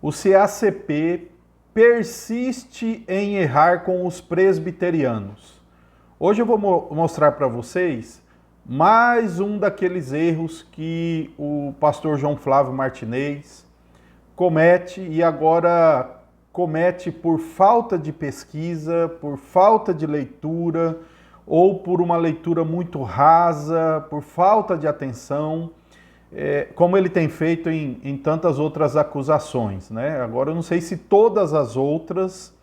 o CACP persiste em errar com os presbiterianos. Hoje eu vou mostrar para vocês mais um daqueles erros que o pastor João Flávio Martinez comete e agora comete por falta de pesquisa, por falta de leitura ou por uma leitura muito rasa, por falta de atenção, como ele tem feito em tantas outras acusações, né? Agora eu não sei se todas as outras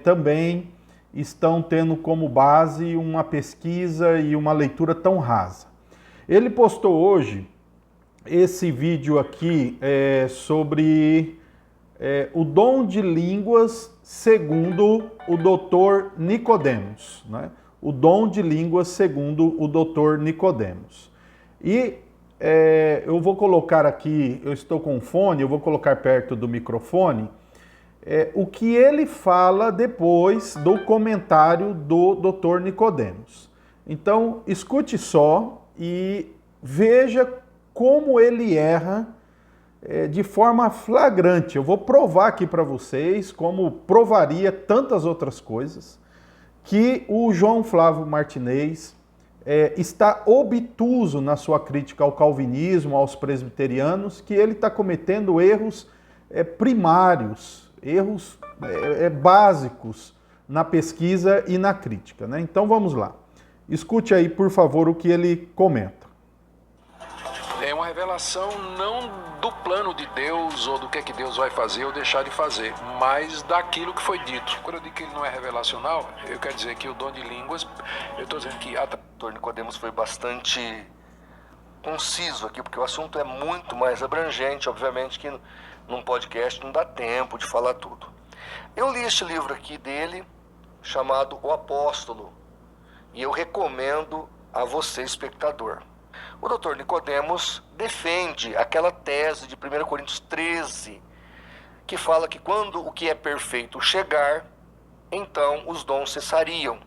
também estão tendo como base uma pesquisa e uma leitura tão rasa. Ele postou hoje esse vídeo aqui sobre o dom de línguas segundo o Dr. Nicodemos, né? O dom de línguas segundo o Dr. Nicodemos. E eu vou colocar aqui, eu estou com fone, eu vou colocar perto do microfone, o que ele fala depois do comentário do Dr. Nicodemos. Então, escute só e veja como ele erra de forma flagrante. Eu vou provar aqui para vocês, como provaria tantas outras coisas, que o João Flávio Martinez está obtuso na sua crítica ao calvinismo, aos presbiterianos, que ele está cometendo erros primários, erros básicos na pesquisa e na crítica, né? Então vamos lá. Escute aí, por favor, o que ele comenta. É uma revelação não do plano de Deus ou do que é que Deus vai fazer ou deixar de fazer, mas daquilo que foi dito. Quando eu digo que ele não é revelacional, eu quero dizer que o dom de línguas, eu estou dizendo que... O Dr. Nicodemos foi bastante conciso aqui, porque o assunto é muito mais abrangente, obviamente que num podcast não dá tempo de falar tudo. Eu li este livro aqui dele, chamado O Apóstolo, e eu recomendo a você, espectador. O Dr. Nicodemos defende aquela tese de 1 Coríntios 13, que fala que quando o que é perfeito chegar, então os dons cessariam.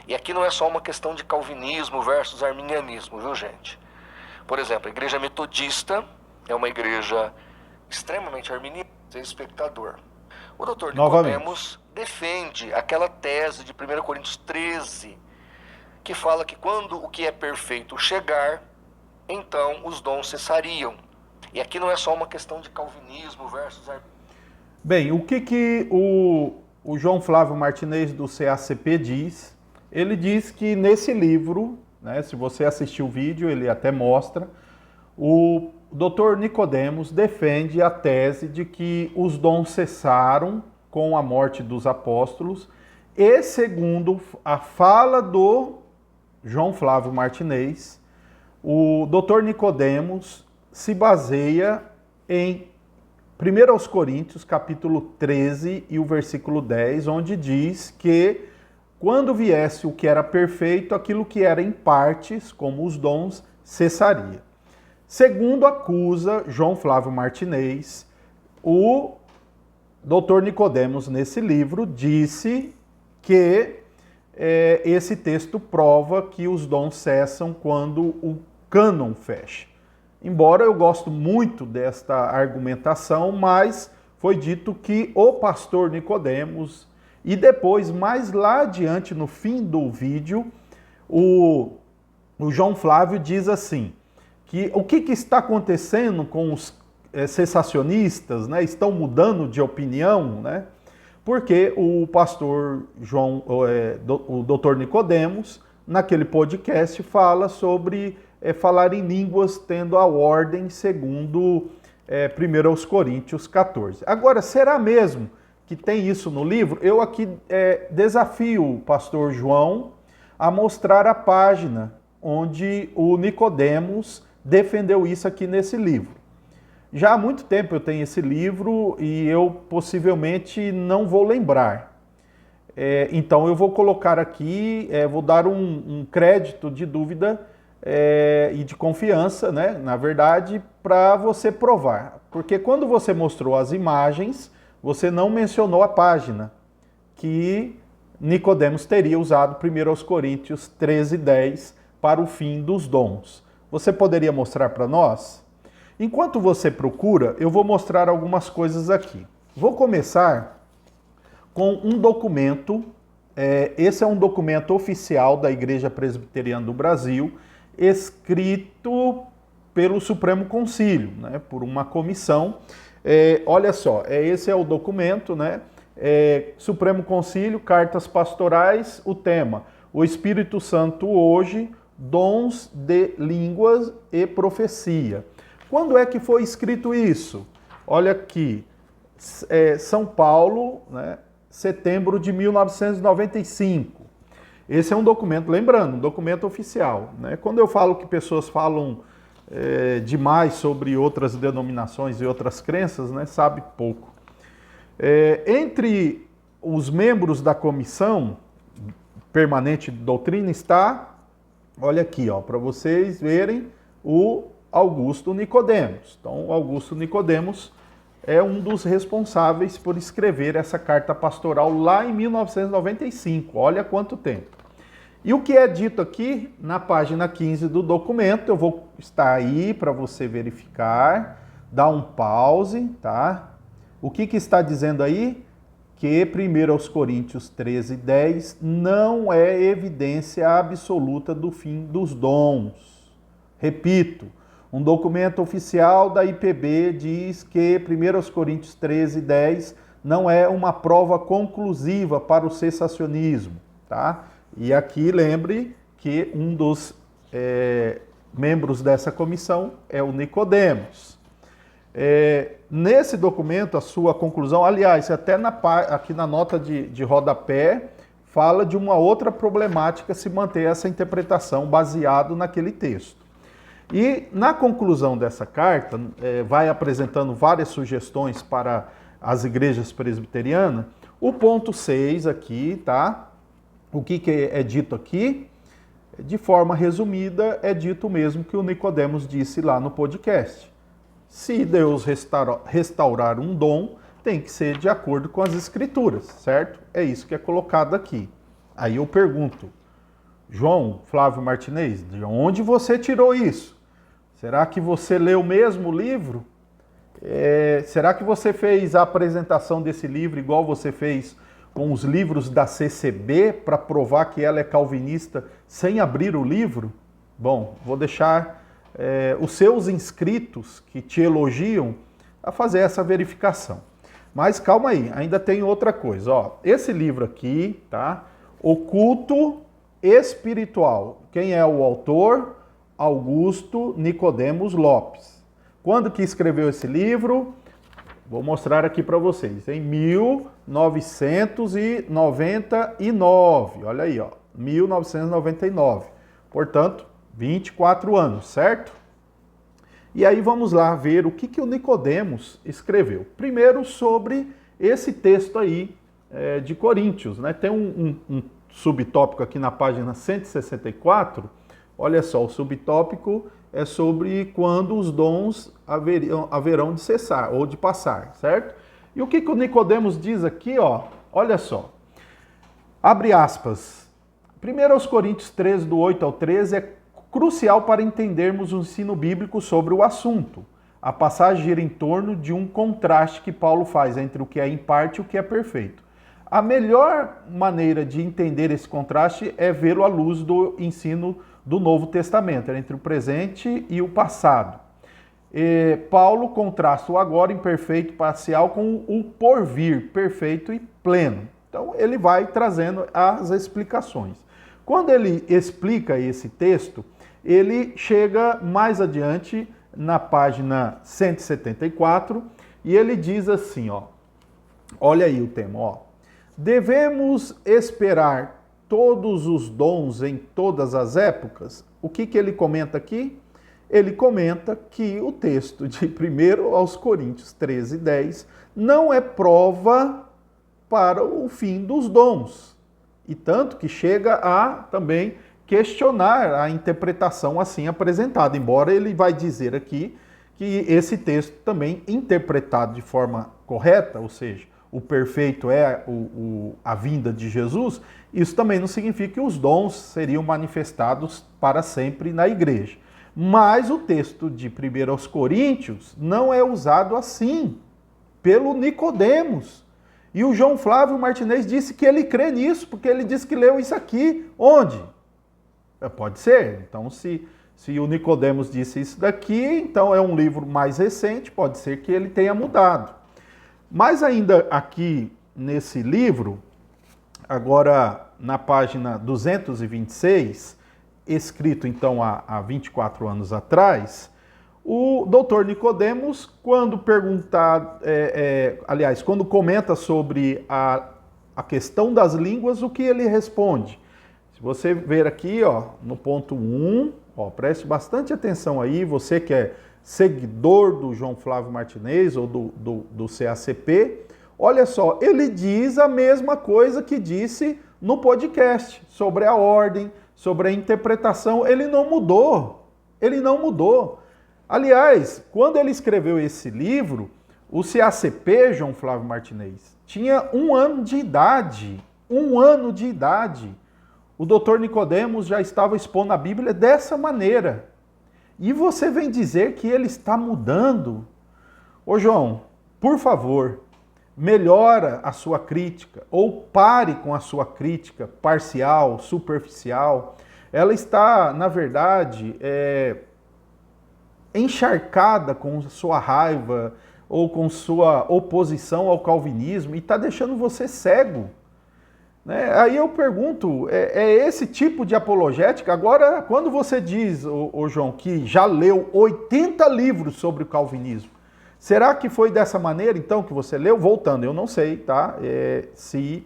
E aqui não é só uma questão de calvinismo versus arminianismo, viu, gente? Por exemplo, a igreja metodista é uma igreja extremamente arminiana, espectador. O Dr. Nicodemos defende aquela tese de 1 Coríntios 13, que fala que quando o que é perfeito chegar, então os dons cessariam. E aqui não é só uma questão de calvinismo versus... Bem, o que o João Flávio Martinez do CACP diz? Ele diz que nesse livro, né, se você assistir o vídeo, ele até mostra, o Dr. Nicodemos defende a tese de que os dons cessaram com a morte dos apóstolos e, segundo a fala do João Flávio Martinez, o Dr. Nicodemos se baseia em 1 Coríntios, capítulo 13 e o versículo 10, onde diz que quando viesse o que era perfeito, aquilo que era em partes, como os dons, cessaria. Segundo acusa João Flávio Martinez, o Dr. Nicodemos, nesse livro, disse que esse texto prova que os dons cessam quando o cânon fecha. Embora eu gosto muito desta argumentação, mas foi dito que o pastor Nicodemos, e depois, mais lá adiante, no fim do vídeo, o João Flávio diz assim, que o que está acontecendo com os cessacionistas, né? Estão mudando de opinião, né? Porque o pastor o Dr. Nicodemos, naquele podcast, fala sobre falar em línguas tendo a ordem segundo 1 Coríntios 14. Agora, será mesmo que tem isso no livro? Eu aqui desafio o pastor João a mostrar a página onde o Nicodemos defendeu isso aqui nesse livro. Já há muito tempo eu tenho esse livro e eu possivelmente não vou lembrar. Então eu vou colocar aqui, vou dar um crédito de dúvida e de confiança, né, na verdade, para você provar. Porque quando você mostrou as imagens, você não mencionou a página que Nicodemos teria usado 1 Coríntios 13:10 para o fim dos dons. Você poderia mostrar para nós? Enquanto você procura, eu vou mostrar algumas coisas aqui. Vou começar com um documento, esse é um documento oficial da Igreja Presbiteriana do Brasil, escrito pelo Supremo Concílio, né, por uma comissão. Olha só, esse é o documento, né? Supremo Concílio, Cartas Pastorais, o tema: o Espírito Santo hoje, dons de línguas e profecia. Quando é que foi escrito isso? Olha aqui, São Paulo, né, setembro de 1995. Esse é um documento, lembrando, um documento oficial, né? Quando eu falo que pessoas falam demais sobre outras denominações e outras crenças, né, sabe pouco. Entre os membros da comissão permanente de doutrina está, olha aqui, para vocês verem, o Augusto Nicodemos. Então, o Augusto Nicodemos é um dos responsáveis por escrever essa carta pastoral lá em 1995. Olha quanto tempo. E o que é dito aqui na página 15 do documento, eu vou estar aí para você verificar, dar um pause, tá? O que está dizendo aí? Que 1 Coríntios 13:10 não é evidência absoluta do fim dos dons. Repito, um documento oficial da IPB diz que 1 Coríntios 13:10 não é uma prova conclusiva para o cessacionismo, tá? E aqui lembre que um dos membros dessa comissão é o Nicodemos. Nesse documento, a sua conclusão, aliás, até aqui na nota de rodapé, fala de uma outra problemática se manter essa interpretação baseado naquele texto. E na conclusão dessa carta, vai apresentando várias sugestões para as igrejas presbiterianas. O ponto 6 aqui, tá? O que é dito aqui? De forma resumida, é dito o mesmo que o Nicodemos disse lá no podcast. Se Deus restaurar um dom, tem que ser de acordo com as Escrituras, certo? É isso que é colocado aqui. Aí eu pergunto, João Flávio Martinez, de onde você tirou isso? Será que você leu mesmo o livro? Será que você fez a apresentação desse livro igual você fez com os livros da CCB para provar que ela é calvinista sem abrir o livro? Bom, vou deixar os seus inscritos que te elogiam a fazer essa verificação. Mas calma aí, ainda tem outra coisa. Esse livro aqui, tá? O Culto Espiritual. Quem é o autor? Augusto Nicodemos Lopes. Quando que escreveu esse livro? Vou mostrar aqui para vocês. Em 1999. Olha aí, 1999. Portanto, 24 anos, certo? E aí vamos lá ver o que o Nicodemos escreveu. Primeiro sobre esse texto aí de Coríntios, né? Tem um subtópico aqui na página 164. Olha só, o subtópico é sobre quando os dons haverão de cessar ou de passar, certo? E o que o Nicodemos diz aqui, olha só. Abre aspas. 1 Coríntios 13, do 8 ao 13, é crucial para entendermos o ensino bíblico sobre o assunto. A passagem gira em torno de um contraste que Paulo faz entre o que é em parte e o que é perfeito. A melhor maneira de entender esse contraste é vê-lo à luz do ensino do Novo Testamento, entre o presente e o passado. Paulo contrasta o agora imperfeito parcial com o porvir perfeito e pleno. Então ele vai trazendo as explicações. Quando ele explica esse texto, ele chega mais adiante na página 174 e ele diz assim, olha aí o tema, devemos esperar todos os dons em todas as épocas? O que ele comenta aqui? Ele comenta que o texto de 1 aos Coríntios 13:10 não é prova para o fim dos dons. E tanto que chega a também questionar a interpretação assim apresentada, embora ele vai dizer aqui que esse texto também interpretado de forma correta, ou seja, o perfeito é a vinda de Jesus, isso também não significa que os dons seriam manifestados para sempre na igreja. Mas o texto de 1 aos Coríntios não é usado assim, pelo Nicodemos. E o João Flávio Martinez disse que ele crê nisso, porque ele disse que leu isso aqui. Onde? Pode ser. Então, se o Nicodemos disse isso daqui, então é um livro mais recente, pode ser que ele tenha mudado. Mas ainda aqui nesse livro, agora na página 226, escrito então há 24 anos atrás, o doutor Nicodemos, quando perguntar, quando comenta sobre a questão das línguas, o que ele responde? Se você ver aqui, ó, no ponto 1, ó, preste bastante atenção aí, você que é seguidor do João Flávio Martinez ou do CACP, olha só, ele diz a mesma coisa que disse no podcast, sobre a ordem, sobre a interpretação, ele não mudou. Aliás, quando ele escreveu esse livro, o CACP, João Flávio Martinez, tinha 1 ano de idade. 1 ano de idade. O doutor Nicodemos já estava expondo a Bíblia dessa maneira. E você vem dizer que ele está mudando? Ô João, por favor, melhora a sua crítica, ou pare com a sua crítica parcial, superficial. Ela está, na verdade, encharcada com sua raiva ou com sua oposição ao calvinismo e está deixando você cego. Né? Aí eu pergunto, é esse tipo de apologética? Agora, quando você diz, ô João, que já leu 80 livros sobre o calvinismo, será que foi dessa maneira, então, que você leu? Voltando, eu não sei, tá? Se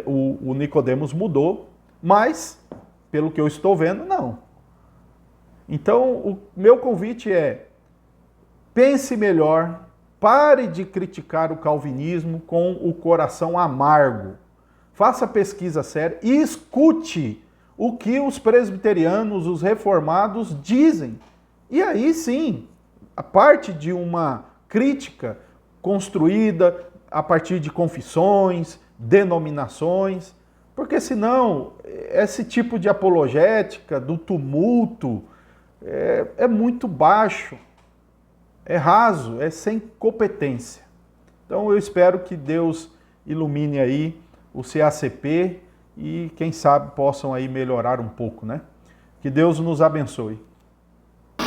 o Nicodemos mudou, mas, pelo que eu estou vendo, não. Então, o meu convite é, pense melhor, pare de criticar o calvinismo com o coração amargo. Faça pesquisa séria e escute o que os presbiterianos, os reformados dizem. E aí sim, a parte de uma crítica construída a partir de confissões, denominações, porque senão esse tipo de apologética do tumulto é muito baixo, é raso, é sem competência. Então eu espero que Deus ilumine aí o CACP e quem sabe possam aí melhorar um pouco, né? Que Deus nos abençoe.